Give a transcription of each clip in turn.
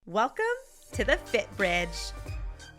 Welcome to the Fit Bridge,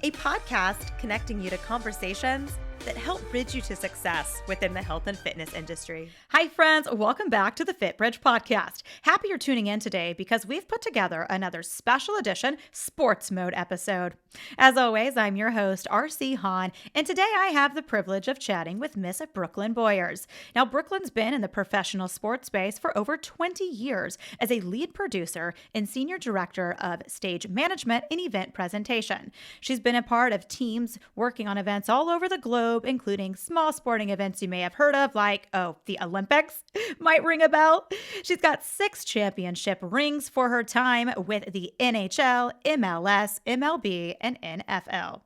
a podcast connecting you to conversations that help bridge you to success within the health and fitness industry. Hi, friends. Welcome back to the Fit Bridge podcast. Happy you're tuning in today because we've put together another special edition sports mode episode. As always, I'm your host, RC Hahn, and today I have the privilege of chatting with Miss Brooklyn Boyars. Now, Brooklyn's been in the professional sports space for over 20 years as a lead producer and senior director of stage management and event presentation. She's been a part of teams working on events all over the globe, including small sporting events you may have heard of, like, the Olympics might ring a bell. She's got 6 championship rings for her time with the NHL, MLS, MLB, and NFL.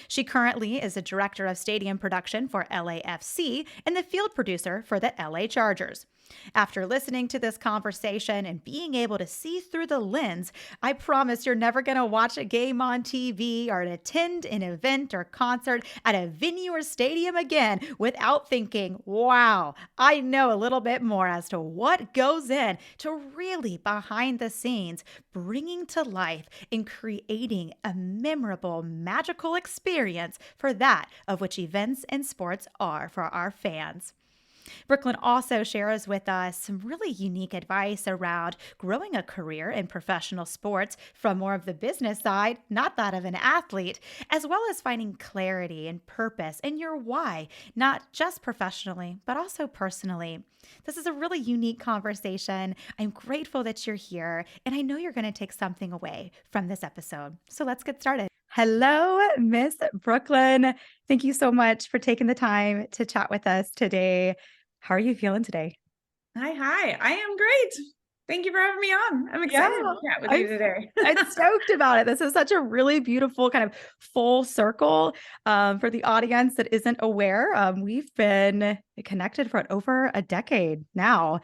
She currently is a director of stadium production for LAFC and the field producer for the LA Chargers. After listening to this conversation and being able to see through the lens, I promise you're never going to watch a game on TV or attend an event or concert at a venue or stadium again without thinking, wow, I know a little bit more as to what goes in to really behind the scenes, bringing to life and creating a memorable, magical experience for that of which events and sports are for our fans. Brooklyn also shares with us some really unique advice around growing a career in professional sports from more of the business side, not that of an athlete, as well as finding clarity and purpose in your why, not just professionally, but also personally. This is a really unique conversation. I'm grateful that you're here, and I know you're going to take something away from this episode. So let's get started. Hello, Miss Brooklyn. Thank you so much for taking the time to chat with us today. How are you feeling today? Hi. I am great. Thank you for having me on. I'm excited to chat with you today. I'm stoked about it. This is such a really beautiful kind of full circle for the audience that isn't aware. We've been connected for over a decade now.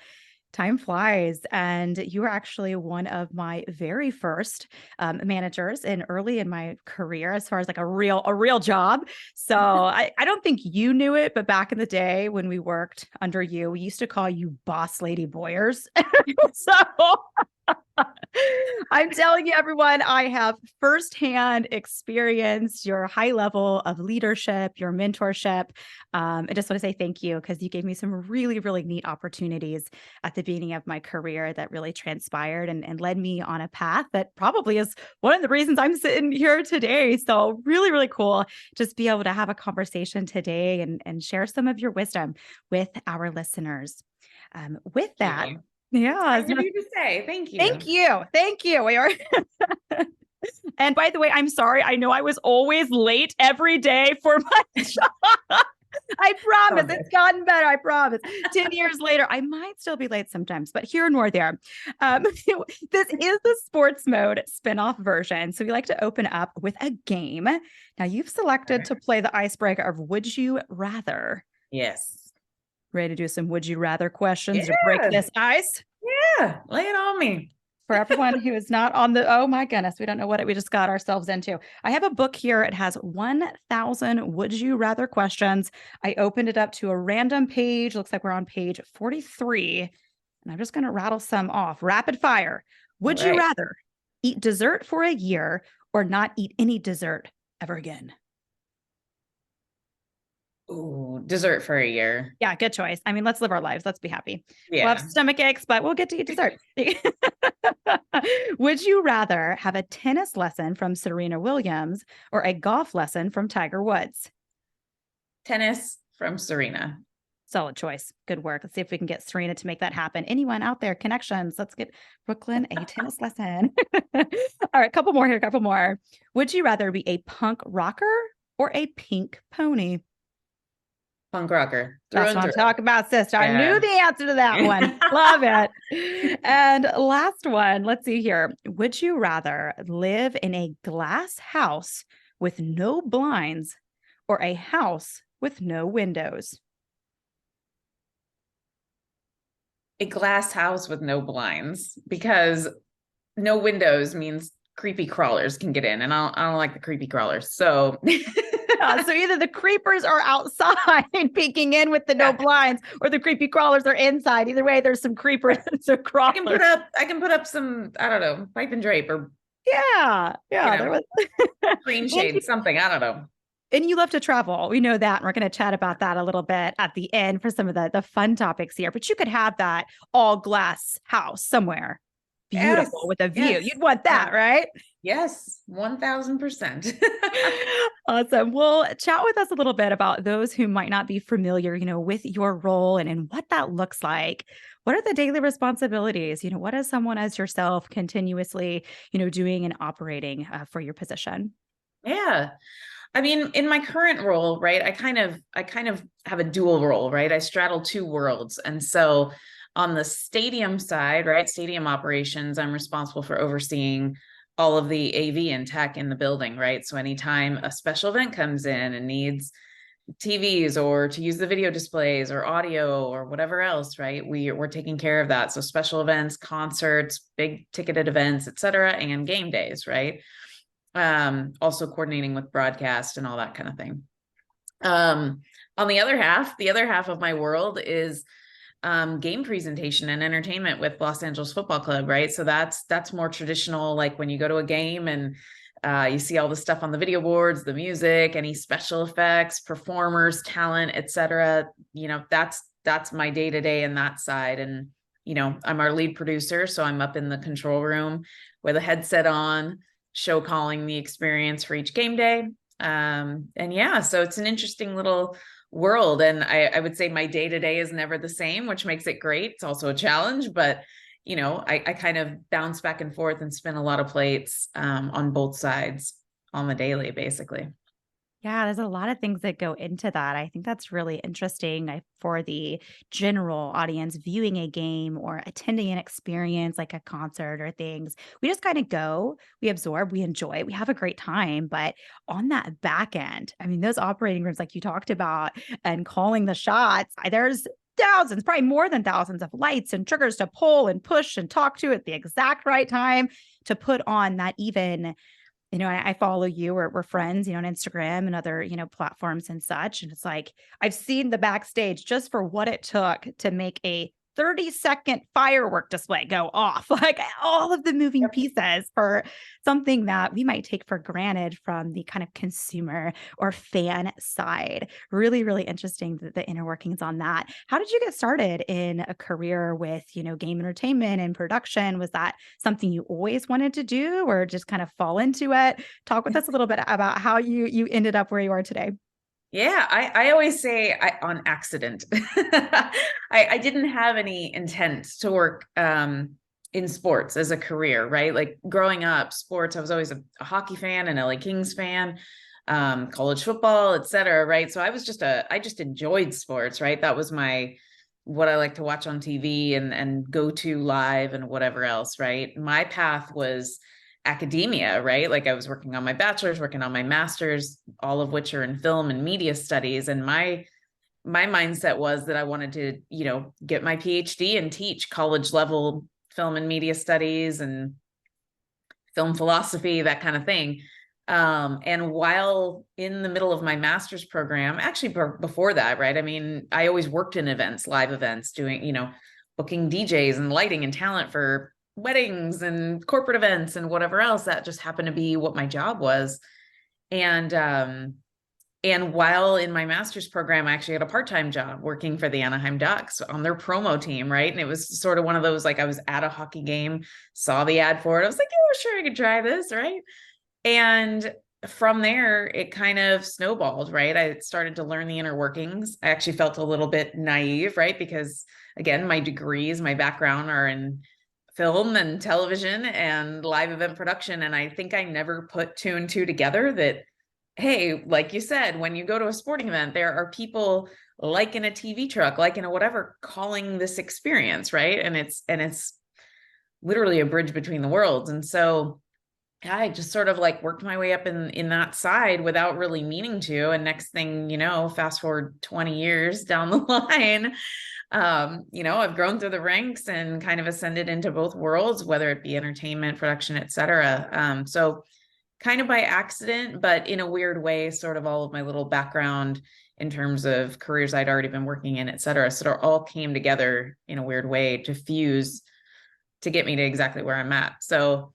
Time flies. And you were actually one of my very first managers early in my career, as far as like a real job. So I don't think you knew it, but back in the day when we worked under you, we used to call you Boss Lady Boyars. So I'm telling you, everyone, I have firsthand experienced your high level of leadership, your mentorship. I just want to say thank you because you gave me some really, really neat opportunities at the beginning of my career that really transpired and led me on a path that probably is one of the reasons I'm sitting here today. So really, really cool just be able to have a conversation today and share some of your wisdom with our listeners. With that, yeah. What you to say. Thank you. Thank you. We are. And by the way, I'm sorry. I know I was always late every day for my job. I promise it's gotten better. I promise. 10 years later, I might still be late sometimes, but here nor there. This is the sports mode spinoff version. So we like to open up with a game. Now you've selected to play the icebreaker of Would You Rather? Yes. Ready to do some would you rather questions to break this ice? Yeah, lay it on me. For everyone who is not on the, oh my goodness, we don't know what we just got ourselves into. I have a book here. It has 1,000 would you rather questions. I opened it up to a random page. Looks like we're on page 43. And I'm just going to rattle some off. Rapid fire. Would you rather eat dessert for a year or not eat any dessert ever again? Ooh, dessert for a year. Yeah, good choice. I mean, let's live our lives. Let's be happy. Yeah. We'll have stomach aches, but we'll get to eat dessert. Would you rather have a tennis lesson from Serena Williams or a golf lesson from Tiger Woods? Tennis from Serena. Solid choice. Good work. Let's see if we can get Serena to make that happen. Anyone out there, connections? Let's get Brooklyn a tennis lesson. All right, couple more. Would you rather be a punk rocker or a pink pony? Punk rocker. That's what I'm talking about, sister. Yeah. I knew the answer to that one. Love it. And last one, let's see here. Would you rather live in a glass house with no blinds or a house with no windows? A glass house with no blinds, because no windows means creepy crawlers can get in, and I don't like the creepy crawlers. So So either the creepers are outside peeking in with the no blinds, or the creepy crawlers are inside. Either way, there's some creepers and some crawlers. I can put up some, I don't know, pipe and drape or You Yeah, there know, was. green and shade, something. I don't know. and you love to travel. We know that. And we're going to chat about that a little bit at the end for some of the fun topics here. But you could have that all glass house somewhere beautiful Yes, with a view. yes, You'd want yes, that, right? yes, 1000%. Awesome. Well, chat with us a little bit about those who might not be familiar, with your role and what that looks like. What are the daily responsibilities? What is someone as yourself continuously, doing and operating for your position? Yeah. I mean, in my current role, right, I kind of have a dual role, right? I straddle two worlds. And so on the stadium side, right, stadium operations, I'm responsible for overseeing all of the AV and tech in the building, right? So anytime a special event comes in and needs TVs or to use the video displays or audio or whatever else, right? We're taking care of that. So special events, concerts, big ticketed events, et cetera, and game days, right? Also coordinating with broadcast and all that kind of thing. On the other half of my world is game presentation and entertainment with Los Angeles Football Club, right? So that's more traditional, like when you go to a game and you see all the stuff on the video boards, the music, any special effects, performers, talent, etc. That's my day to day in that side. And I'm our lead producer, so I'm up in the control room with a headset on, show calling the experience for each game day. And yeah, so it's an interesting little world. And I would say my day to day is never the same, which makes it great. It's also a challenge, but I kind of bounce back and forth and spin a lot of plates on both sides on the daily, basically. Yeah, there's a lot of things that go into that. I think that's really interesting for the general audience viewing a game or attending an experience like a concert or things. We just kind of go, we absorb, we enjoy, we have a great time. But on that back end, I mean, those operating rooms, like you talked about, and calling the shots, there's thousands, probably more than thousands of lights and triggers to pull and push and talk to at the exact right time to put on that even I follow you or we're friends, on Instagram and other, platforms and such. And it's like, I've seen the backstage just for what it took to make a 30-second firework display go off, like all of the moving pieces for something that we might take for granted from the kind of consumer or fan side. Really, really interesting the inner workings on that. How did you get started in a career with, game entertainment and production? Was that something you always wanted to do or just kind of fall into it? Talk with us a little bit about how you ended up where you are today. Yeah, I always say on accident. I didn't have any intent to work in sports as a career, right? Like growing up, sports, I was always a hockey fan, an LA Kings fan, college football, et cetera, right? So I just enjoyed sports, right? That was what I like to watch on TV and go to live and whatever else, right? My path was academia, right? Like I was working on my bachelor's, working on my master's, all of which are in film and media studies. And my mindset was that I wanted to, get my PhD and teach college level film and media studies and film philosophy, that kind of thing. And while in the middle of my master's program, actually before that, right? I mean, I always worked in events, live events, doing, booking DJs and lighting and talent for weddings and corporate events and whatever else. That just happened to be what my job was. And while in my master's program, I actually had a part-time job working for the Anaheim Ducks on their promo team, right? And it was sort of one of those, like I was at a hockey game, saw the ad for it. I was like, yeah, sure, I could try this, right? And from there, it kind of snowballed, right? I started to learn the inner workings. I actually felt a little bit naive, right? Because again, my background are in film and television and live event production. And I think I never put two and two together that, hey, like you said, when you go to a sporting event, there are people like in a TV truck, like in a whatever, calling this experience, right? And it's literally a bridge between the worlds. And so I just sort of like worked my way up in that side without really meaning to. And next thing, fast forward 20 years down the line, I've grown through the ranks and kind of ascended into both worlds, whether it be entertainment, production, et cetera. So kind of by accident, but in a weird way, sort of all of my little background in terms of careers I'd already been working in, et cetera, sort of all came together in a weird way to fuse to get me to exactly where I'm at. So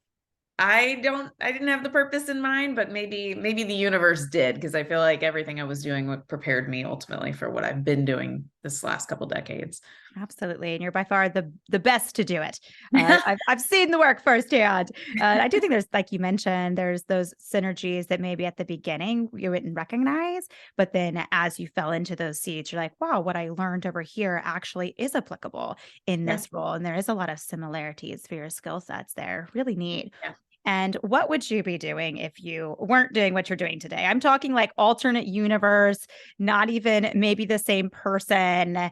I didn't have the purpose in mind, but maybe the universe did, because I feel like everything I was doing prepared me ultimately for what I've been doing this last couple decades. Absolutely. And you're by far the best to do it. I've seen the work firsthand. I do think there's, like you mentioned, there's those synergies that maybe at the beginning you wouldn't recognize, but then as you fell into those seats, you're like, wow, what I learned over here actually is applicable in Yeah. this role. And there is a lot of similarities for your skill sets there. Really neat. Yeah. And what would you be doing if you weren't doing what you're doing today? I'm talking like alternate universe, not even maybe the same person,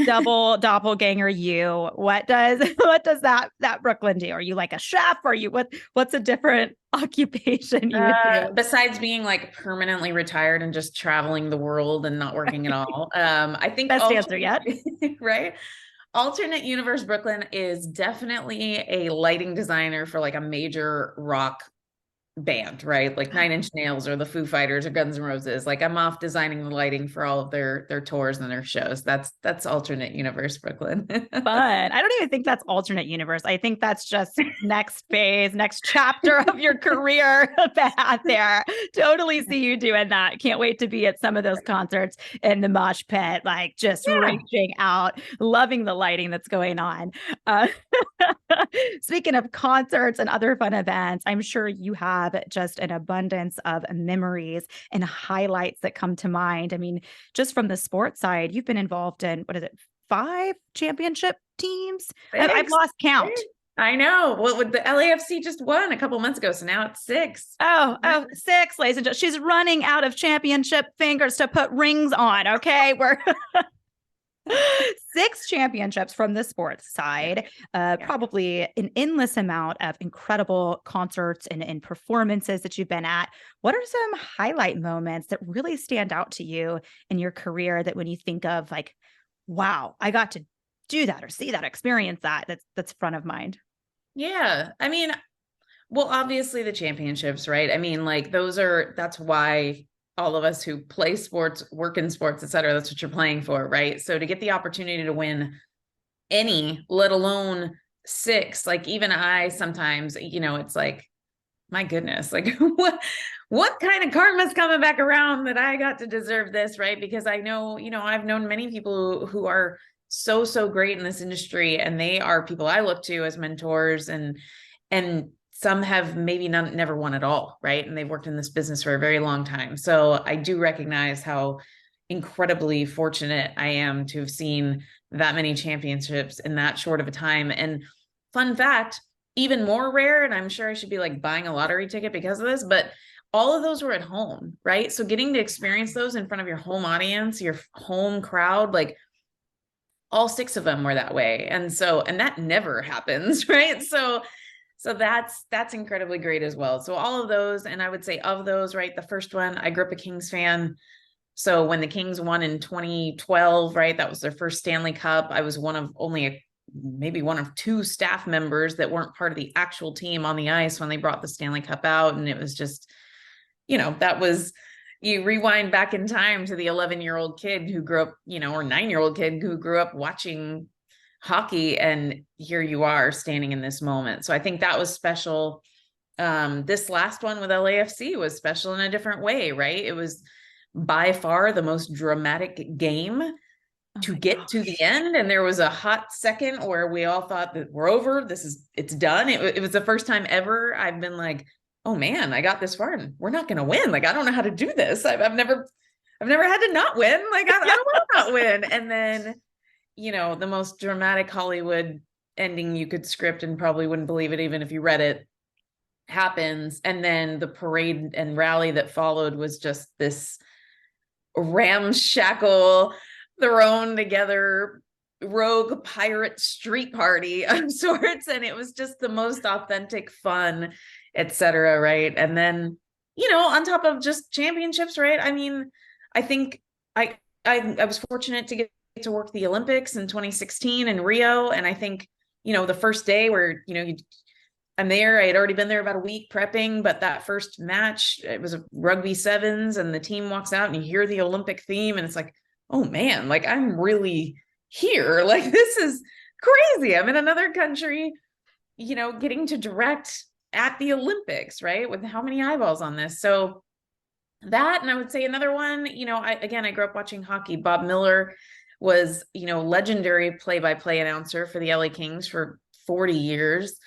double doppelganger you. What does that Brooklyn do? Are you like a chef? Are you what's a different occupation you would do? Besides being like permanently retired and just traveling the world and not working at all. I think Best answer yet. right. Alternate universe Brooklyn is definitely a lighting designer for like a major rock band, right? Like Nine Inch Nails or the Foo Fighters or Guns N' Roses. Like I'm off designing the lighting for all of their tours and their shows. That's alternate universe Brooklyn. Fun. I don't even think that's alternate universe. I think that's just next phase, next chapter of your career path there. Totally see you doing that. Can't wait to be at some of those concerts in the mosh pit, like just reaching out, loving the lighting that's going on. Speaking of concerts and other fun events, I'm sure you have just an abundance of memories and highlights that come to mind. I mean, just from the sports side, you've been involved in, what is it, 5 championship teams? I've lost count. I know. Well, with the LAFC just won a couple months ago, so now it's 6. Oh, 6, ladies and gentlemen. She's running out of championship fingers to put rings on. Okay, we're 6 championships from the sports side, probably an endless amount of incredible concerts and performances that you've been at. What are some highlight moments that really stand out to you in your career that when you think of like, wow, I got to do that or see that, experience that's front of mind? Yeah. I mean, well, obviously the championships, right? I mean, like that's why all of us who play sports, work in sports, et cetera, that's what you're playing for, right? So to get the opportunity to win any, let alone 6, like even I sometimes, it's like, my goodness, like what kind of karma's coming back around that I got to deserve this, right? Because I know, I've known many people who are so great in this industry, and they are people I look to as mentors, and some have maybe never won at all, right? And they've worked in this business for a very long time. So I do recognize how incredibly fortunate I am to have seen that many championships in that short of a time. And fun fact, even more rare, and I'm sure I should be like buying a lottery ticket because of this, but all of those were at home, right? So getting to experience those in front of your home audience, your home crowd, like all 6 of them were that way. And that never happens, right? So that's incredibly great as well. So all of those, and I would say of those, right, the first one, I grew up a Kings fan. So when the Kings won in 2012, right, that was their first Stanley Cup. I was maybe one of 2 staff members that weren't part of the actual team on the ice when they brought the Stanley Cup out. And it was just, that was, you rewind back in time to the 11-year-old kid who grew up, or 9-year-old kid who grew up watching hockey, and here you are standing in this moment. So I think that was special. This last one with LAFC was special in a different way, right? It was by far the most dramatic game to get to the end. And there was a hot second where we all thought that we're over. It's done. It was the first time ever I've been like, oh man, I got this far and we're not going to win. Like, I don't know how to do this. I've never had to not win. Like, I don't want to not win. And then, the most dramatic Hollywood ending you could script and probably wouldn't believe it even if you read it happens. And then the parade and rally that followed was just this ramshackle, thrown together rogue pirate street party of sorts. And it was just the most authentic fun, etc. Right. And then, on top of just championships, right? I mean, I think I was fortunate to get to work the Olympics in 2016 in Rio. And I think, the first day where, I'm there, I had already been there about a week prepping, but that first match, it was a rugby sevens and the team walks out and you hear the Olympic theme and it's like, oh man, like I'm really here. Like, this is crazy. I'm in another country, getting to direct at the Olympics, right? With how many eyeballs on this. So that, and I would say another one, I grew up watching hockey. Bob Miller was, legendary play-by-play announcer for the LA Kings for 40 years.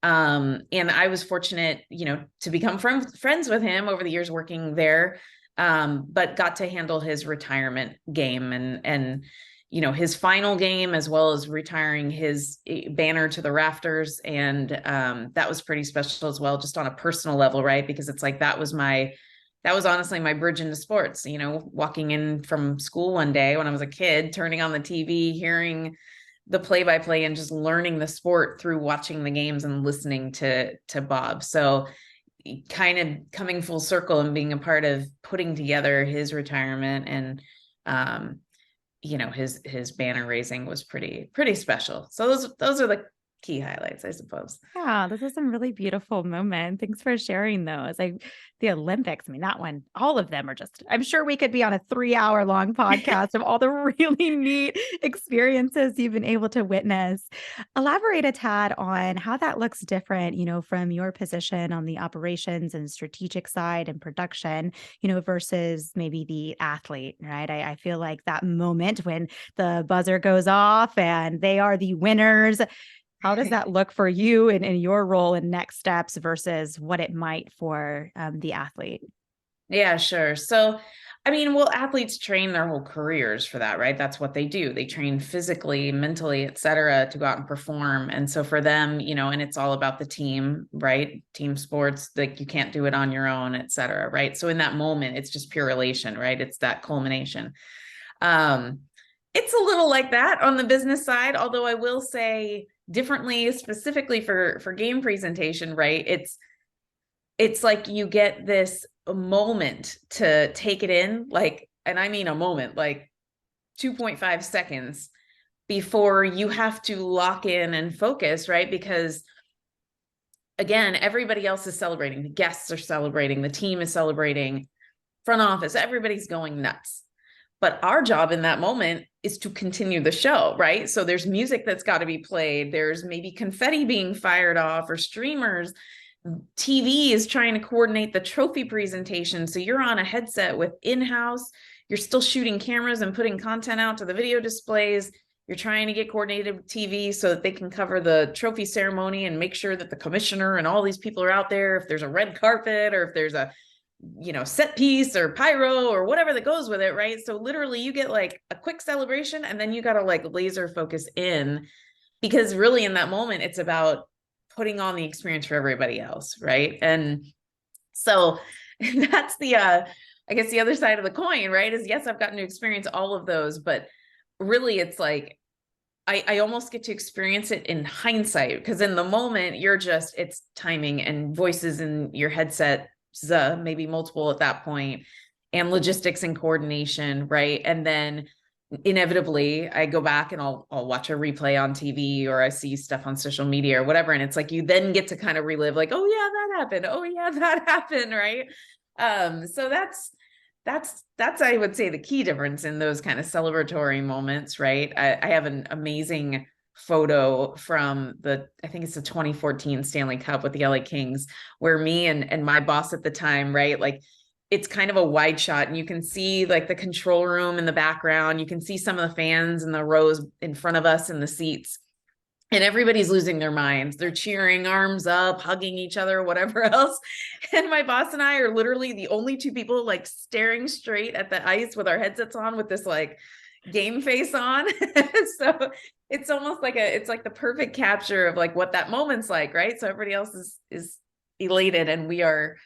And I was fortunate, to become friends with him over the years working there. But got to handle his retirement game and his final game, as well as retiring his banner to the rafters. And that was pretty special as well, just on a personal level, right? Because it's like, that was honestly my bridge into sports, walking in from school one day when I was a kid, turning on the TV, hearing the play-by-play and just learning the sport through watching the games and listening to Bob. So kind of coming full circle and being a part of putting together his retirement and, his banner raising was pretty special. So those are the key highlights, I suppose. Yeah, those are some really beautiful moments. Thanks for sharing those. The Olympics, I mean, that one, all of them are just, I'm sure we could be on a 3-hour long podcast of all the really neat experiences you've been able to witness. Elaborate a tad on how that looks different, from your position on the operations and strategic side and production, versus maybe the athlete, right? I feel like that moment when the buzzer goes off and they are the winners. How does that look for you in your role in next steps versus what it might for the athlete? Yeah, sure. So, I mean, well, athletes train their whole careers for that, right? That's what they do. They train physically, mentally, et cetera, to go out and perform. And so for them, and it's all about the team, right? Team sports, like you can't do it on your own, et cetera, right? So in that moment, it's just pure elation, right? It's that culmination. It's a little like that on the business side, although I will say differently, specifically for game presentation, right? It's like you get this moment to take it in, like, and I mean a moment, like 2.5 seconds before you have to lock in and focus, right? Because again, everybody else is celebrating. The guests are celebrating. The team is celebrating. Front office, everybody's going nuts. But our job in that moment is to continue the show, right? So there's music that's got to be played. There's maybe confetti being fired off or streamers. TV is trying to coordinate the trophy presentation. So you're on a headset with in-house. You're still shooting cameras and putting content out to the video displays. You're trying to get coordinated with TV so that they can cover the trophy ceremony and make sure that the commissioner and all these people are out there. If there's a red carpet or if there's a set piece or pyro or whatever that goes with it, right? So literally you get like a quick celebration and then you got to like laser focus in, because really in that moment, it's about putting on the experience for everybody else, right? And so that's the, I guess the other side of the coin, right? Is yes, I've gotten to experience all of those, but really it's like, I almost get to experience it in hindsight, because in the moment it's timing and voices in your headset, maybe multiple at that point, and logistics and coordination, right? And then inevitably I go back and I'll watch a replay on TV, or I see stuff on social media or whatever, and it's like you then get to kind of relive, like, oh yeah, that happened, oh yeah, that happened, right? So that's I would say the key difference in those kind of celebratory moments, right? I have an amazing photo from I think it's the 2014 Stanley Cup with the LA Kings, where me and my boss at the time, right? Like it's kind of a wide shot and you can see like the control room in the background. You can see some of the fans in the rows in front of us in the seats, and everybody's losing their minds. They're cheering, arms up, hugging each other, whatever else. And my boss and I are literally the only two people like staring straight at the ice with our headsets on with this like game face on. So it's almost like it's like the perfect capture of like what that moment's like, right? So everybody else is elated and we are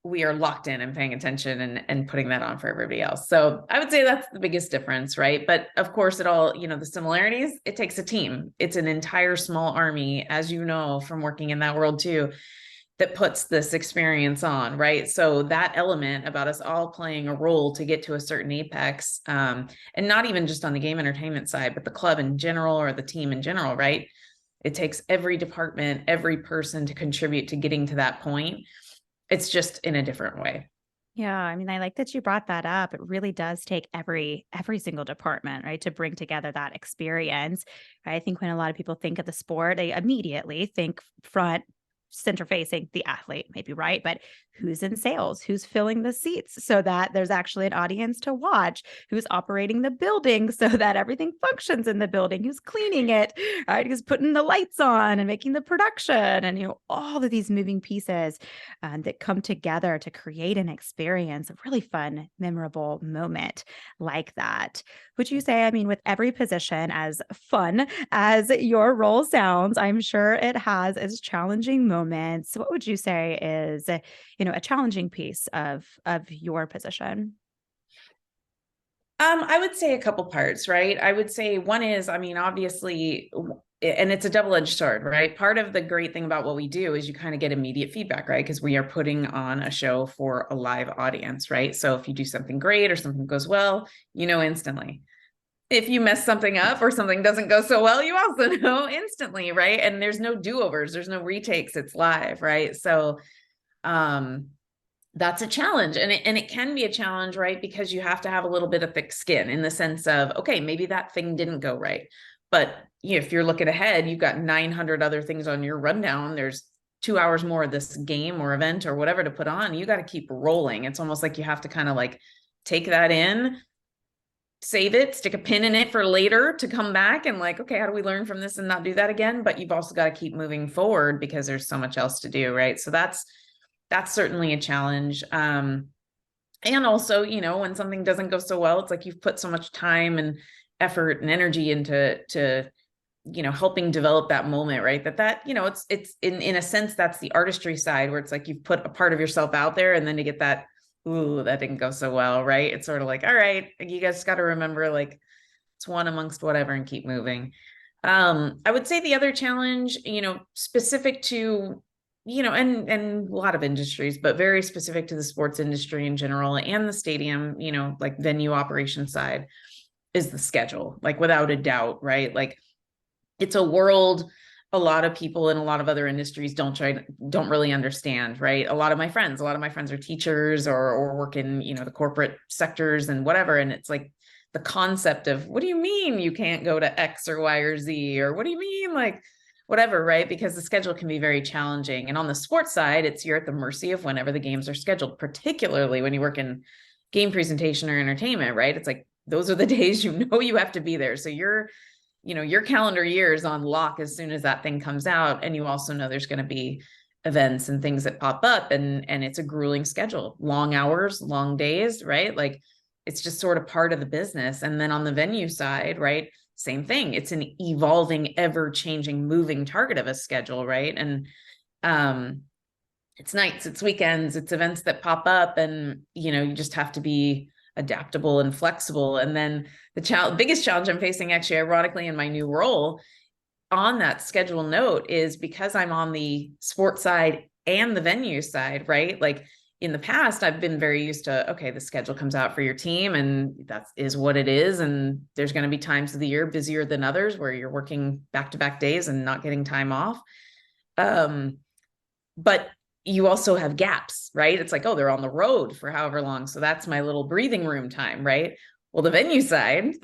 locked in and paying attention and putting that on for everybody else. So I would say that's the biggest difference, right? But of course it all, the similarities, it takes a team. It's an entire small army, as you know, from working in that world too, that puts this experience on, right? So that element about us all playing a role to get to a certain apex, and not even just on the game entertainment side, but the club in general or the team in general, right? It takes every department, every person to contribute to getting to that point. It's just in a different way. Yeah, I mean, I like that you brought that up. It really does take every single department, right, to bring together that experience. I think when a lot of people think of the sport, they immediately think front, center facing the athlete, maybe, right? But who's in sales, who's filling the seats so that there's actually an audience to watch, who's operating the building so that everything functions in the building, who's cleaning it, right? Who's putting the lights on and making the production, and all of these moving pieces that come together to create an experience, a really fun, memorable moment like that. Would you say, I mean, with every position, as fun as your role sounds, I'm sure it has its challenging moments. What would you say is, a challenging piece of your position? I would say a couple parts, right? I would say one is, I mean, obviously, and it's a double-edged sword, right? Part of the great thing about what we do is you kind of get immediate feedback, right? Because we are putting on a show for a live audience, right? So if you do something great or something goes well, instantly. If you mess something up or something doesn't go so well, you also know instantly, right? And there's no do-overs, there's no retakes, it's live, right? So that's a challenge. And it can be a challenge, right? Because you have to have a little bit of thick skin in the sense of, okay, maybe that thing didn't go right. But if you're looking ahead, you've got 900 other things on your rundown. There's 2 hours more of this game or event or whatever to put on. You got to keep rolling. It's almost like you have to kind of like take that in, save it, stick a pin in it for later to come back and like, okay, how do we learn from this and not do that again? But you've also got to keep moving forward because there's so much else to do, right? So that's certainly a challenge. And also, when something doesn't go so well, it's like you've put so much time and effort and energy into helping develop that moment, right? That it's in a sense, that's the artistry side where it's like you've put a part of yourself out there, and then to get that, ooh, that didn't go so well, right? It's sort of like, all right, you guys got to remember, like, it's one amongst whatever and keep moving. I would say the other challenge, specific to and a lot of industries, but very specific to the sports industry in general and the stadium, like venue operation side, is the schedule, like without a doubt, right? Like it's a world a lot of people in a lot of other industries don't really understand, right? A lot of my friends are teachers or work in, the corporate sectors and whatever. And it's like the concept of, what do you mean you can't go to X or Y or Z? Or what do you mean, like, whatever, right? Because the schedule can be very challenging. And on the sports side, you're at the mercy of whenever the games are scheduled, particularly when you work in game presentation or entertainment, right? It's like, those are the days you have to be there. So your calendar year is on lock as soon as that thing comes out. And you also know there's going to be events and things that pop up, and it's a grueling schedule, long hours, long days, right? Like it's just sort of part of the business. And then on the venue side, right? Same thing. It's an evolving, ever-changing, moving target of a schedule, right? And it's nights, it's weekends, it's events that pop up, and you just have to be adaptable and flexible. And then the biggest challenge I'm facing, actually, ironically, in my new role on that schedule note, is because I'm on the sports side and the venue side, right? Like in the past, I've been very used to, okay, the schedule comes out for your team and that is what it is. And there's going to be times of the year busier than others where you're working back-to-back days and not getting time off. But you also have gaps, right? It's like, oh, they're on the road for however long. So that's my little breathing room time, right? Well, the venue side,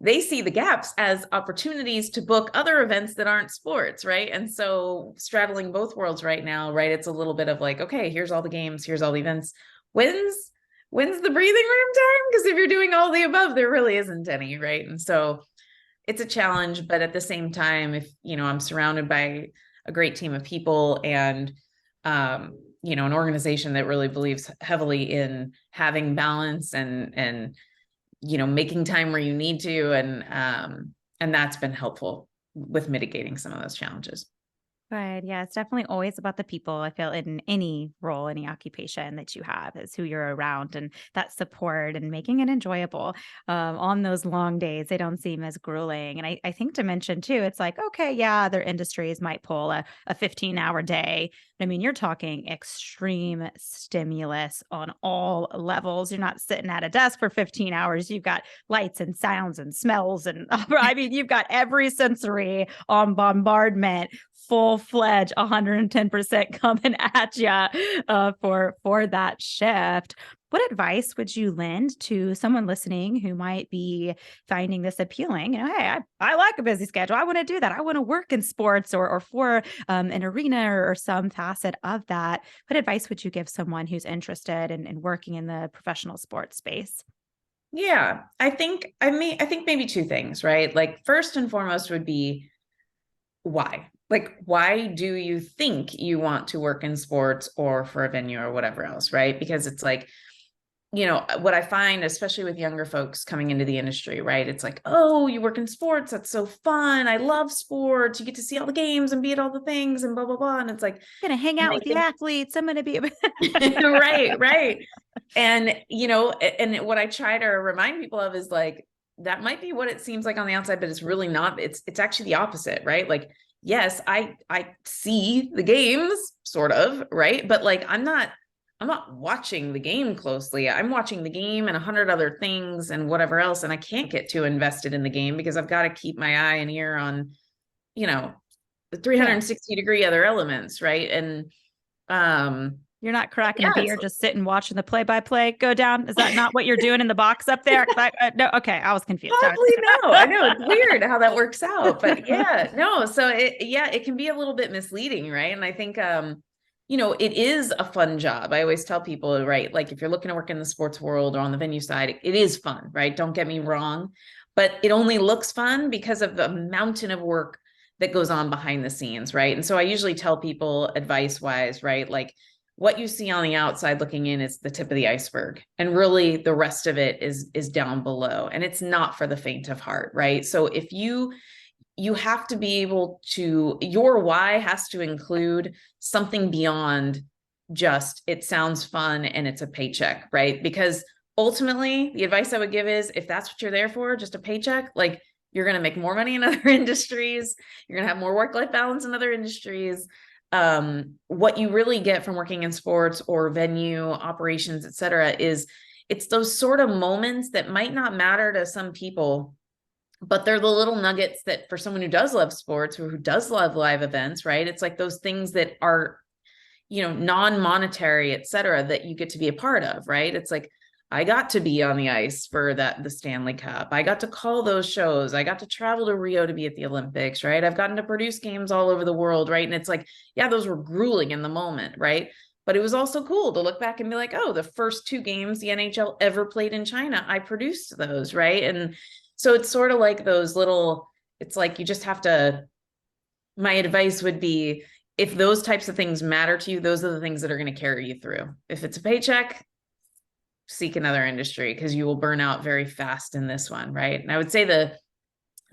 they see the gaps as opportunities to book other events that aren't sports, right? And so straddling both worlds right now, right? It's a little bit of like, okay, here's all the games, here's all the events. When's the breathing room time? Because if you're doing all the above, there really isn't any, right? And so it's a challenge, but at the same time, if, I'm surrounded by a great team of people and, an organization that really believes heavily in having balance and making time where you need to. And that's been helpful with mitigating some of those challenges. Good. Yeah, it's definitely always about the people. I feel in any role, any occupation that you have, is who you're around and that support and making it enjoyable. On those long days, they don't seem as grueling. And I think to mention too, it's like, okay, yeah, other industries might pull a 15-hour day. I mean, you're talking extreme stimulus on all levels. You're not sitting at a desk for 15 hours. You've got lights and sounds and smells. And I mean, you've got every sensory on bombardment full-fledged 110% coming at you for that shift. What advice would you lend to someone listening who might be finding this appealing? You know, hey, I like a busy schedule. I want to do that. I want to work in sports or for an arena or some facet of that. What advice would you give someone who's interested in working in the professional sports space? Yeah, I think maybe two things, right? Like first and foremost would be why? Like, why do you think you want to work in sports or for a venue or whatever else, right? Because it's like, what I find, especially with younger folks coming into the industry, right? It's like, oh, you work in sports. That's so fun. I love sports. You get to see all the games and be at all the things and blah, blah, blah. And it's like, I'm going to hang out with the athletes. I'm going to be right, right. And, and what I try to remind people of is like, that might be what it seems like on the outside, but it's really not. It's actually the opposite, right? Like, yes, I see the games sort of, right? But like, I'm not watching the game closely. I'm watching the game and 100 other things and whatever else. And I can't get too invested in the game because I've got to keep my eye and ear on, the 360-degree other elements. Right. And, you're not cracking a beer, just sitting watching the play-by-play go down. Is that not what you're doing in the box up there? No, okay, I was confused. Probably no. I know it's weird how that works out, but yeah, no. So it can be a little bit misleading, right? And I think it is a fun job. I always tell people, right? Like if you're looking to work in the sports world or on the venue side, it is fun, right? Don't get me wrong, but it only looks fun because of the mountain of work that goes on behind the scenes, right? And so I usually tell people advice-wise, right? Like what you see on the outside looking in is the tip of the iceberg. And really the rest of it is down below. And it's not for the faint of heart, right? So if you have to be able to, your why has to include something beyond just, it sounds fun and it's a paycheck, right? Because ultimately the advice I would give is if that's what you're there for, just a paycheck, like you're going to make more money in other industries. You're going to have more work-life balance in other industries. What you really get from working in sports or venue operations, et cetera, is it's those sort of moments that might not matter to some people, but they're the little nuggets that for someone who does love sports or who does love live events, right? It's like those things that are, non-monetary, et cetera, that you get to be a part of, right? It's like, I got to be on the ice for the Stanley Cup. I got to call those shows. I got to travel to Rio to be at the Olympics, right? I've gotten to produce games all over the world, right? And it's like, yeah, those were grueling in the moment, right? But it was also cool to look back and be like, oh, the first 2 games the NHL ever played in China, I produced those, right? And so it's sort of like those little, it's like you just have to, my advice would be, if those types of things matter to you, those are the things that are going to carry you through. If it's a paycheck, seek another industry because you will burn out very fast in this one, right? And I would say the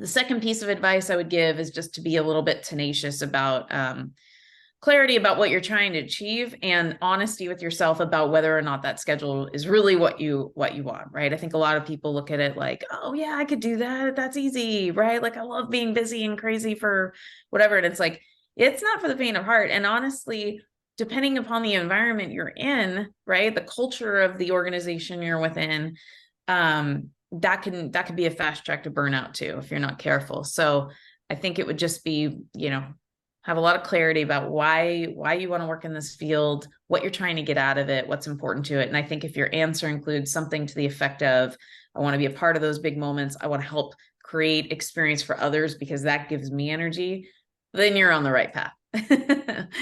second piece of advice I would give is just to be a little bit tenacious about clarity about what you're trying to achieve and honesty with yourself about whether or not that schedule is really what you want, right? I think a lot of people look at it like, oh yeah, I could do that. That's easy, right? Like I love being busy and crazy for whatever. And it's like, it's not for the faint of heart. And honestly, depending upon the environment you're in, right? The culture of the organization you're within, that could be a fast track to burnout too, if you're not careful. So I think it would just be, have a lot of clarity about why you want to work in this field, what you're trying to get out of it, what's important to it. And I think if your answer includes something to the effect of, I want to be a part of those big moments, I want to help create experience for others because that gives me energy, then you're on the right path.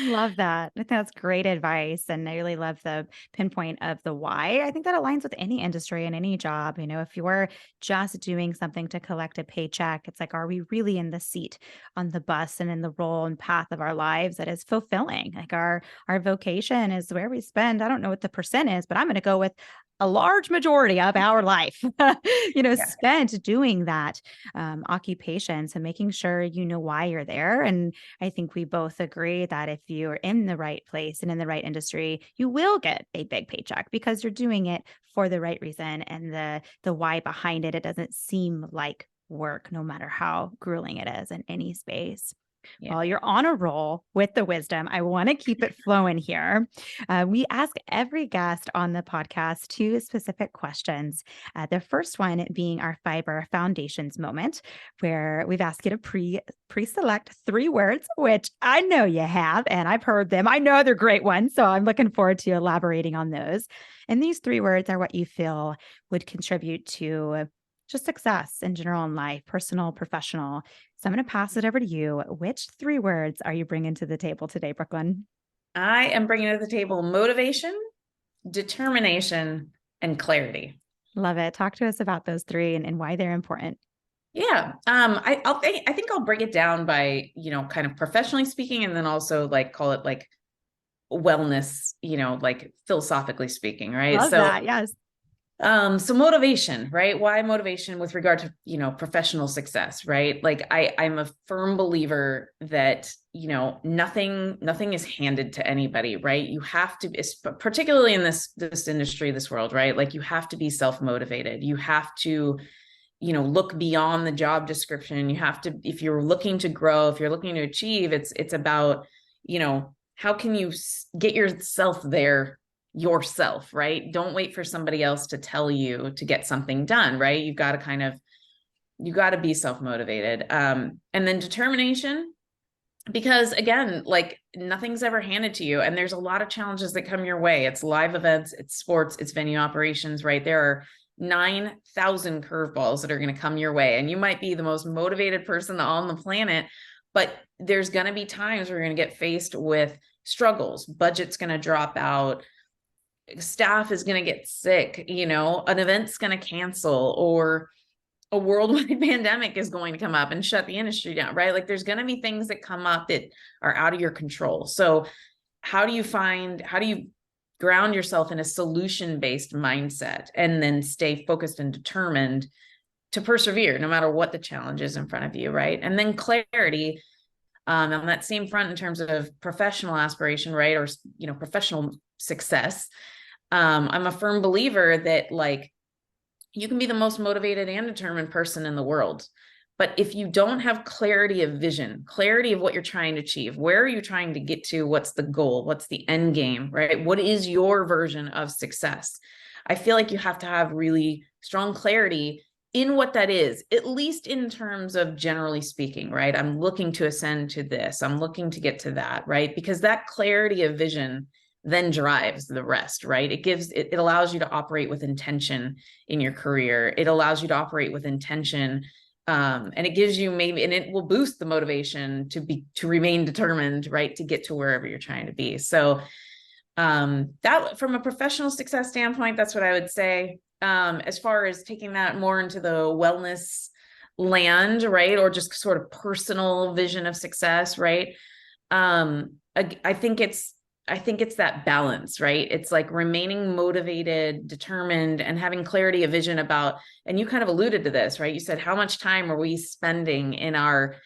Love that. I think that's great advice. And I really love the pinpoint of the why. I think that aligns with any industry and any job. If you're just doing something to collect a paycheck, it's like, are we really in the seat on the bus and in the role and path of our lives that is fulfilling? Like our vocation is where we spend, I don't know what the percent is, but I'm going to go with a large majority of our life, spent doing that occupation. So making sure you know why you're there. And I think we both agree that if you're in the right place and in the right industry, you will get a big paycheck because you're doing it for the right reason and the why behind it. It doesn't seem like work, no matter how grueling it is in any space. Yeah. Well, you're on a roll with the wisdom. I want to keep it flowing here. We ask every guest on the podcast two specific questions. The first one being our fiber foundations moment, where we've asked you to pre-select three words, which I know you have, and I've heard them. I know they're great ones, so I'm looking forward to elaborating on those. And these three words are what you feel would contribute to just success in general in life, personal, professional. So I'm going to pass it over to you. Which three words are you bringing to the table today, Brooklyn? I am bringing to the table motivation, determination, and clarity. Love it. Talk to us about those three and why they're important. Yeah. I think I'll break it down by, kind of professionally speaking, and then also like call it like wellness, like philosophically speaking, right? Love So, that. Yes. so motivation, right? Why motivation with regard to, professional success, right? Like I'm a firm believer that, nothing is handed to anybody, right? You have to, particularly in this industry, this world, right? Like you have to be self-motivated. You have to, look beyond the job description. You have to, if you're looking to grow, if you're looking to achieve, it's about, how can you get yourself there yourself, right? Don't wait for somebody else to tell you to get something done, right? You got to be self-motivated. And then determination, because again, like nothing's ever handed to you. And there's a lot of challenges that come your way. It's live events, it's sports, it's venue operations, right? There are 9,000 curveballs that are going to come your way. And you might be the most motivated person on the planet, but there's going to be times where you're going to get faced with struggles. Budget's going to drop out. Staff is going to get sick, an event's going to cancel, or a worldwide pandemic is going to come up and shut the industry down, right? Like there's going to be things that come up that are out of your control. So how do you ground yourself in a solution-based mindset and then stay focused and determined to persevere no matter what the challenge is in front of you, right? And then clarity, on that same front in terms of professional aspiration, right? Or, professional success. I'm a firm believer that like you can be the most motivated and determined person in the world. But if you don't have clarity of vision, clarity of what you're trying to achieve, where are you trying to get to? What's the goal? What's the end game, right? What is your version of success? I feel like you have to have really strong clarity in what that is, at least in terms of generally speaking, right? I'm looking to ascend to this. I'm looking to get to that, right? Because that clarity of vision then drives the rest, right? It allows you to operate with intention in your career. It allows you to operate with intention. And it gives you and it will boost the motivation to remain determined, right? To get to wherever you're trying to be. So, that from a professional success standpoint, that's what I would say. As far as taking that more into the wellness land, right? Or just sort of personal vision of success, right? I think it's that balance, right? It's like remaining motivated, determined, and having clarity of vision about, and you kind of alluded to this, right? You said, how much time are we spending in our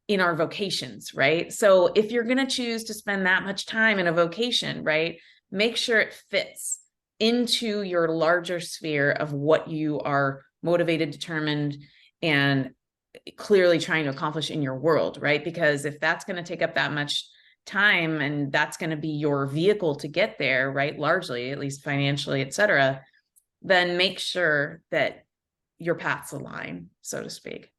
vocations, right? So if you're going to choose to spend that much time in a vocation, right, make sure it fits into your larger sphere of what you are motivated, determined, and clearly trying to accomplish in your world, right? Because if that's going to take up that much time and that's going to be your vehicle to get there, right, largely, at least financially, et cetera, then make sure that your paths align, so to speak.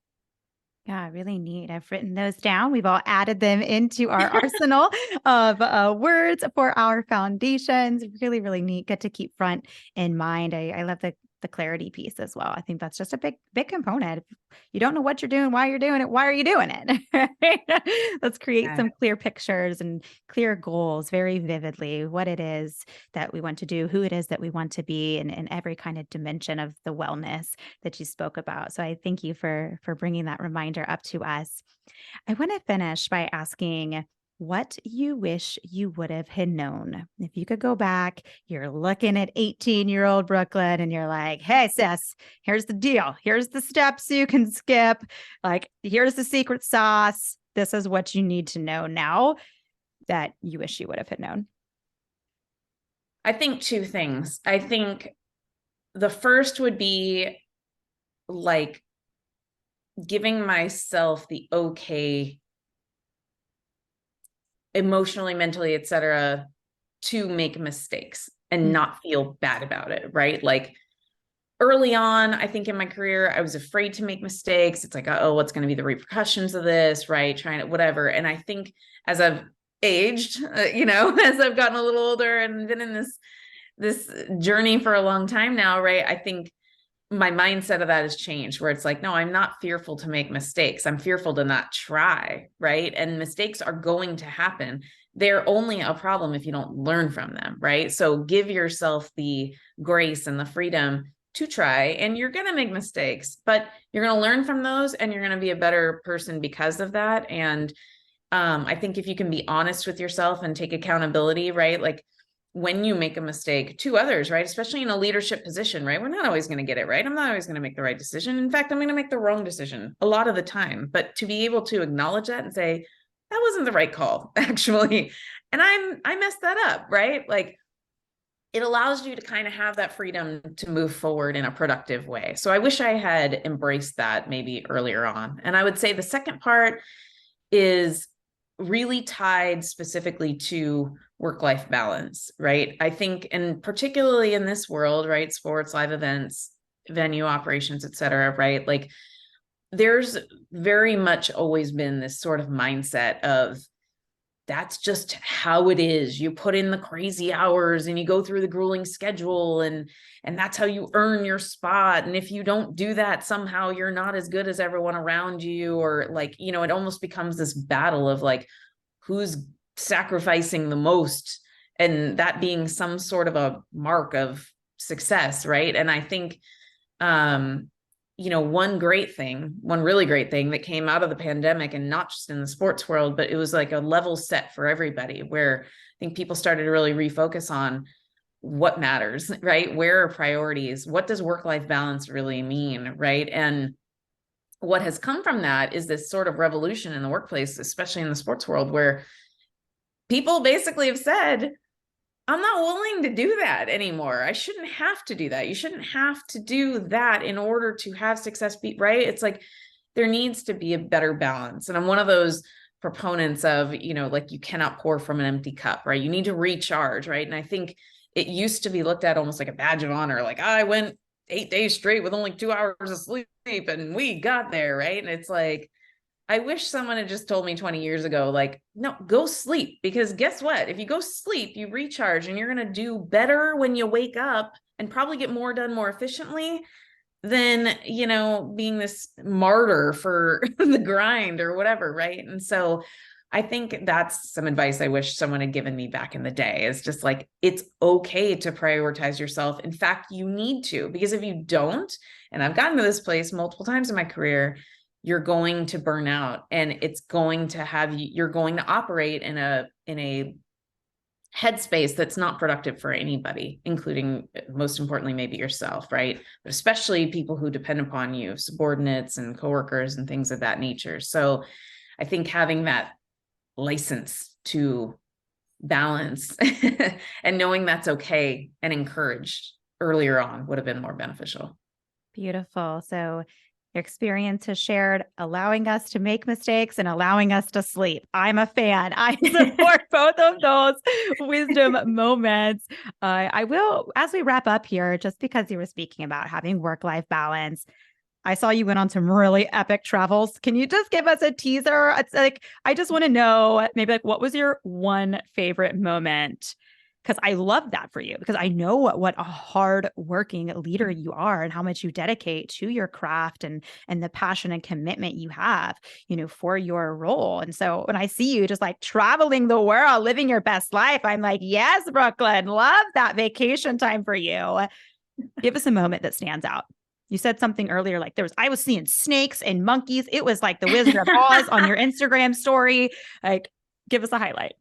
Yeah, really neat. I've written those down. We've all added them into our arsenal of words for our foundations. Really, really neat. Good to keep front in mind. I love the clarity piece as well. I think that's just a big component. If you don't know what you're doing, why you're doing it, why are you doing it? Let's create some clear pictures and clear goals very vividly, what it is that we want to do, who it is that we want to be, and every kind of dimension of the wellness that you spoke about. So I thank you for bringing that reminder up to us. I want to finish by asking what you wish you would have had known. If you could go back, you're looking at 18-year-old Brooklyn and you're like, hey, sis, here's the deal. Here's the steps you can skip. Like, here's the secret sauce. This is what you need to know now that you wish you would have had known. I think two things. I think the first would be like giving myself the okay emotionally, mentally, etc., to make mistakes and not feel bad about it, right? Like early on, I think in my career, I was afraid to make mistakes. It's like, oh, what's going to be the repercussions of this, right? Trying to whatever. And I think as I've aged, as I've gotten a little older and been in this journey for a long time now, right? I think my mindset of that has changed, where it's like, no, I'm not fearful to make mistakes. I'm fearful to not try, right? And mistakes are going to happen. They're only a problem if you don't learn from them, right? So give yourself the grace and the freedom to try, and you're going to make mistakes, but you're going to learn from those, and you're going to be a better person because of that. And I think if you can be honest with yourself and take accountability, right? Like when you make a mistake to others, right? Especially in a leadership position, right? We're not always going to get it right. I'm not always going to make the right decision. In fact, I'm going to make the wrong decision a lot of the time. But to be able to acknowledge that and say, that wasn't the right call, actually. And I messed that up, right? Like it allows you to kind of have that freedom to move forward in a productive way. So I wish I had embraced that maybe earlier on. And I would say the second part is really tied specifically to work-life balance, right? I think, and particularly in this world, right? Sports, live events, venue operations, et cetera, right? Like there's very much always been this sort of mindset of that's just how it is. You put in the crazy hours and you go through the grueling schedule and that's how you earn your spot. And if you don't do that, somehow you're not as good as everyone around you, or like, it almost becomes this battle of like, who's sacrificing the most, and that being some sort of a mark of success. Right. And I think, one really great thing that came out of the pandemic, and not just in the sports world, but it was like a level set for everybody, where I think people started to really refocus on what matters, right? Where are priorities? What does work-life balance really mean, right? And what has come from that is this sort of revolution in the workplace, especially in the sports world, where people basically have said, I'm not willing to do that anymore. I shouldn't have to do that. You shouldn't have to do that in order to have success, right? It's like there needs to be a better balance. And I'm one of those proponents of, like you cannot pour from an empty cup, right? You need to recharge, right? And I think it used to be looked at almost like a badge of honor. Like I went 8 days straight with only 2 hours of sleep and we got there, right? And it's like, I wish someone had just told me 20 years ago, like, no, go sleep, because guess what? If you go sleep, you recharge and you're going to do better when you wake up and probably get more done more efficiently than, being this martyr for the grind or whatever. Right. And so I think that's some advice I wish someone had given me back in the day, is just like, it's okay to prioritize yourself. In fact, you need to, because if you don't, and I've gotten to this place multiple times in my career, you're going to burn out, and it's going to have you, you're going to operate in a headspace that's not productive for anybody, including, most importantly, maybe yourself, right? But especially people who depend upon you, subordinates and coworkers and things of that nature. So I think having that license to balance and knowing that's okay and encouraged earlier on would have been more beneficial. Beautiful. So your experience has shared allowing us to make mistakes and allowing us to sleep. I'm a fan. I support both of those wisdom moments. I will, as we wrap up here, just because you were speaking about having work-life balance, I saw you went on some really epic travels. Can you just give us a teaser? It's like, I just want to know maybe like, what was your one favorite moment? Because I love that for you, because I know what a hard working leader you are and how much you dedicate to your craft and the passion and commitment you have, for your role. And so when I see you just like traveling the world, living your best life, I'm like, yes, Brooklyn, love that vacation time for you. Give us a moment that stands out. You said something earlier, like I was seeing snakes and monkeys. It was like the Wizard of Oz on your Instagram story. Like, give us a highlight.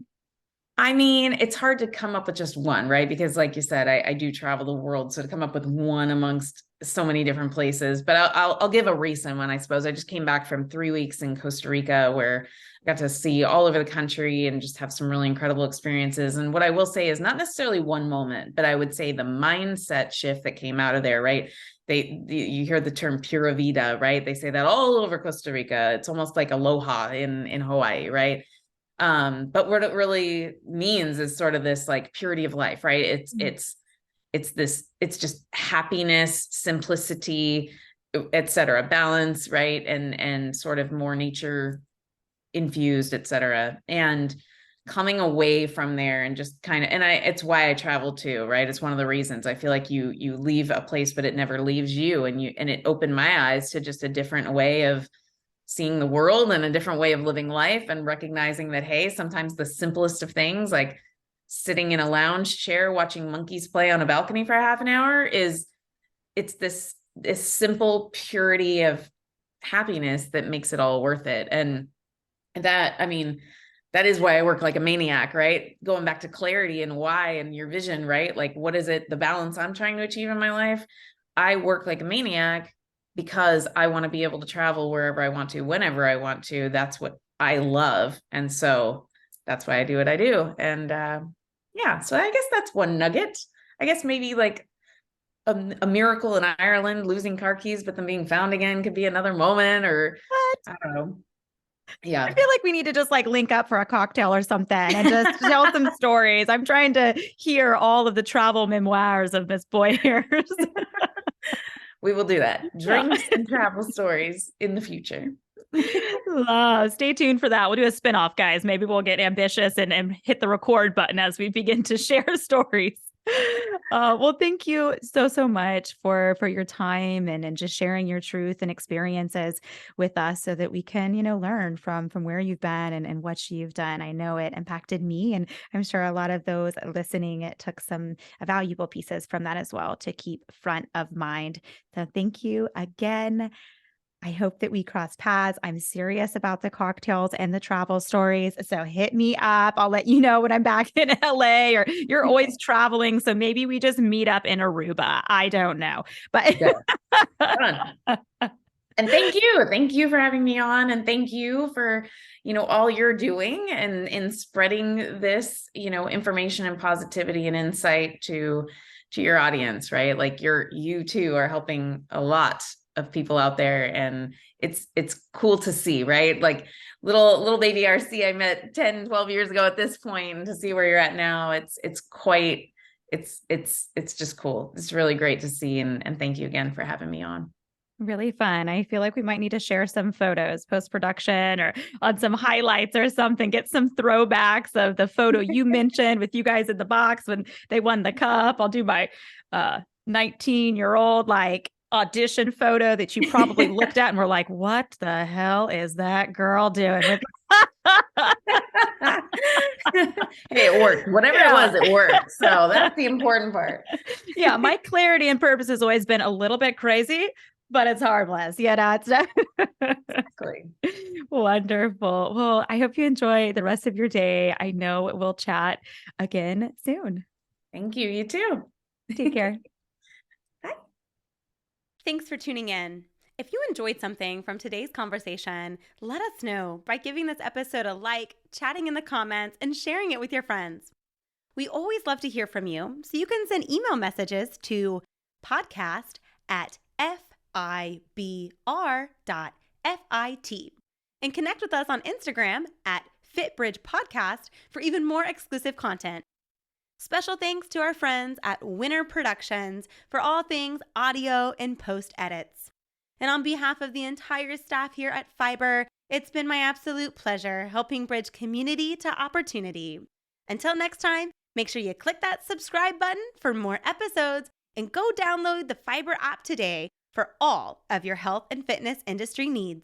I mean, it's hard to come up with just one, right? Because like you said, I do travel the world. So to come up with one amongst so many different places, but I'll give a recent one, I suppose. I just came back from 3 weeks in Costa Rica, where I got to see all over the country and just have some really incredible experiences. And what I will say is not necessarily one moment, but I would say the mindset shift that came out of there, right? You hear the term pura vida, right? They say that all over Costa Rica. It's almost like aloha in Hawaii, right? But what it really means is sort of this like purity of life, right? It's just happiness, simplicity, et cetera, balance, right? And sort of more nature infused, et cetera. And coming away from there and just kind of, it's why I travel too, right? It's one of the reasons I feel like you leave a place, but it never leaves you. And it opened my eyes to just a different way of seeing the world and a different way of living life, and recognizing that, hey, sometimes the simplest of things, like sitting in a lounge chair watching monkeys play on a balcony for half an hour, it's this simple purity of happiness that makes it all worth it. And that, I mean, that is why I work like a maniac, right? Going back to clarity and why and your vision, right? Like, what is it, the balance I'm trying to achieve in my life? I work like a maniac because I want to be able to travel wherever I want to, whenever I want to. That's what I love. And so that's why I do what I do. And yeah, so I guess that's one nugget. I guess maybe like a miracle in Ireland, losing car keys, but then being found again could be another moment, or What? I don't know. Yeah. I feel like we need to just like link up for a cocktail or something and just tell some stories. I'm trying to hear all of the travel memoirs of Miss Boyars. We will do that. Drinks and travel stories in the future. Stay tuned for that. We'll do a spinoff, guys. Maybe we'll get ambitious and hit the record button as we begin to share stories. Well, thank you so much for your time and just sharing your truth and experiences with us so that we can, learn from where you've been and what you've done. I know it impacted me, and I'm sure a lot of those listening, it took some valuable pieces from that as well to keep front of mind. So thank you again. I hope that we cross paths. I'm serious about the cocktails and the travel stories. So hit me up. I'll let you know when I'm back in LA, or you're always traveling. So maybe we just meet up in Aruba. I don't know. But and thank you for having me on, and thank you for all you're doing and in spreading this information and positivity and insight to your audience, right? Like you too are helping a lot of people out there, and it's cool to see, right? Like little baby RC I met 10, 12 years ago at this point, and to see where you're at now, it's just cool. It's really great to see, and thank you again for having me on. Really fun. I feel like we might need to share some photos post-production or on some highlights or something, get some throwbacks of the photo you mentioned with you guys in the box when they won the cup. I'll do my 19-year-old like audition photo that you probably looked at and were like, what the hell is that girl doing? Hey, it worked. Whatever it was, it worked. So that's the important part. Yeah, my clarity and purpose has always been a little bit crazy, but it's harmless. Yeah, it's exactly. Wonderful. Well, I hope you enjoy the rest of your day. I know we'll chat again soon. Thank you. You too. Take care. Bye. Thanks for tuning in. If you enjoyed something from today's conversation, let us know by giving this episode a like, chatting in the comments, and sharing it with your friends. We always love to hear from you, so you can send email messages to podcast@fibr.fit and connect with us on Instagram @FitBridgePodcast for even more exclusive content. Special thanks to our friends at Winner Productions for all things audio and post edits. And on behalf of the entire staff here at Fiber, it's been my absolute pleasure helping bridge community to opportunity. Until next time, make sure you click that subscribe button for more episodes and go download the Fiber app today for all of your health and fitness industry needs.